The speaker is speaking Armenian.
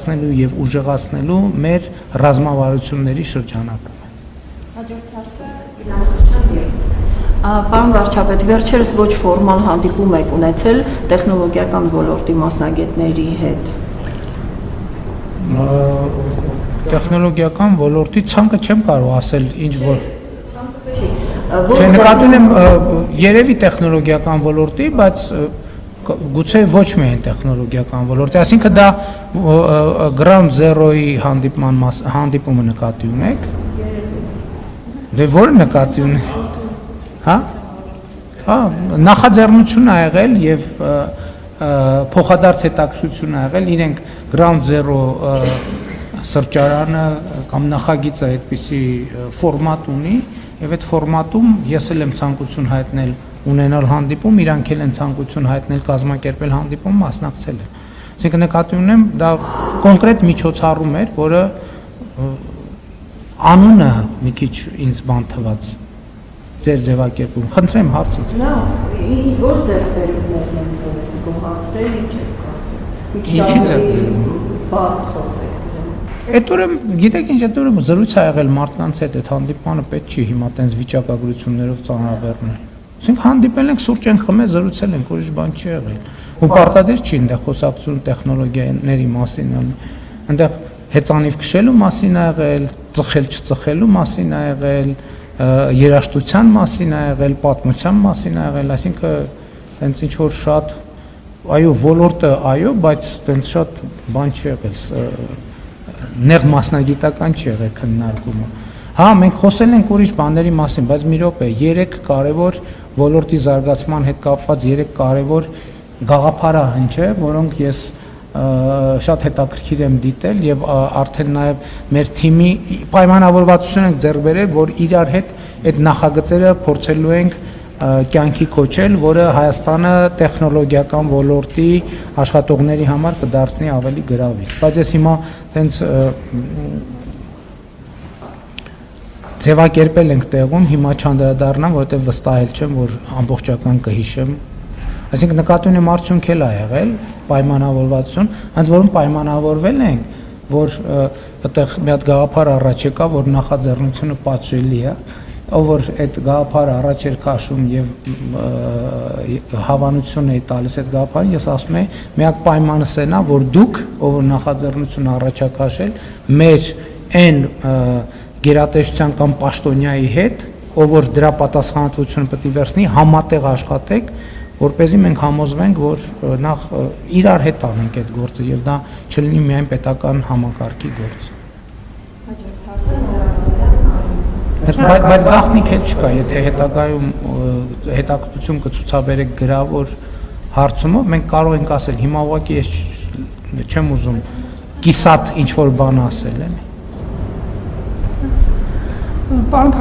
Եվ ուժեղացնելու մեր ռազմավարությունների շրջանակում է։ Հաջորդ հարցը Պարոն վարչապետ, վերջերս ոչ ֆորմալ հանդիպում եք ունեցել տեխնոլոգիական ոլորտի մասնագետների հետ։ Տեխնոլոգիական ոլորտի ցանկը չեմ կարող ասել ինչ որ Չէ, նկատի ունեմ երևի տեխնոլոգիական ոլորտի, բայց գուցե ոչ միայն տեխնոլոգիական ոլորտի, այսինքն դա Ground Zero-ի հանդիպումը նկատի ունեք։ Դե որը նկատի ունեք։ Հա? Հա, նախաձեռնություն ա եղել եւ փոխադարձ հետաքրքրություն ա եղել, իրենք Ground Zero սրճարանը կամ նախագիծը այդպիսի ֆորմատ ունի եւ այդ ֆորմատում ես էլ եմ ցանկություն հայտնել ունենալ հանդիպում, իրանք էլ են ցանկություն հայտնել կազմակերպել հանդիպում, մասնակցել են։ Այսինքն նկատի ունեմ, դա կոնկրետ միջոցառում էր, որը անունը մի քիչ ինձ բան թվաց ձեր ձևակերպում։ Խնդրեմ հարցից։ Որ ձեռքբերումներն են ձեզ գոհացրել, ինչ եք կարծում։ Ինչի ձեռքբերում։ Բաց խոսեք։ Այդ օրը, գիտեք ինչ, այդ օրը զրույց ա եղել մարդկանց հետ, այդ հանդիպանը պետք չի հիմա տենց վիճակագրություններով ծանրաբեռնել։ Այսինքն հանդիպել ենք, սուրճ ենք խմել, զրուցել ենք, ուրիշ բան չի եղել։ Ու պարտադիր չի այնտեղ խոսակցություն տեխնոլոգիաների մասին, այնտեղ հեծանիվ քշելու մասին ա եղել, ծխել չծխելու մասին ա եղել, երաժշտության մասին ա եղել, պատմության մասին ա եղել, այսինքն տենց ինչ որ շատ այո, ոլորտը այո, բայց տենց շատ բան չի եղել, նեղ մասնագիտական չի եղել քննարկումը։ Հա, մենք խոսել ենք ուրիշ բաների մասին, բայց մի րոպե, 3 կարևոր ոլորտի զարգացման հետ կապված 3 կարևոր գաղափարահանջ է, որոնք ես շատ հետաքրքիր եմ դիտել եւ արդեն նաեւ մեր թիմի պայմանավորվածություն ենք ձեռք բերել, որ իրար հետ այդ նախագծերը փորձելու ենք կյանքի կոչել, որը Հայաստանը տեխնոլոգիական ոլորտի աշխատողների համար կդարձնի ավելի գրավիչ։ Բայց ես հիմա տենց ձևակերպել ենք տեղում, հիմա չանդրադառնամ, որովհետև վստահել չեմ, որ ամբողջական կհիշեմ։ Այսինքն նկատի ունեմ արդյունք էլ ա եղել, պայմանավորվածություն, այնց որում պայմանավորվել ենք, որ այդտեղ մի հատ գաղափար առաջ եկա, որ նախաձեռնությունը պատժելի է, ով որ այդ գաղափարը առաջ էր քաշում եւ հավանություն էի տալիս այդ գաղափարին, ես ասում եմ, միակ պայմանս այն է, որ դուք, ով որ նախաձեռնությունը առաջ ա քաշել, մեր այն գերատեսչության կամ պաշտոնյայի հետ, ով որ դրա պատասխանատվությունը պետք է վերցնի, համատեղ աշխատեք, որպեսզի մենք համոզվենք, որ նախ իրար հետ անենք այդ գործը եւ դա չլինի միայն պետական համակարգի գործ։ Բայց գաղտնիք էլ չկա, եթե հետագայում հետաքրքրություն կցուցաբերեք գրավոր հարցումով, մենք կարող ենք ասել, հիմա ուղղակի ես չեմ ուզում կիսատ ինչ որ բան ասել, էլի։ Պարոն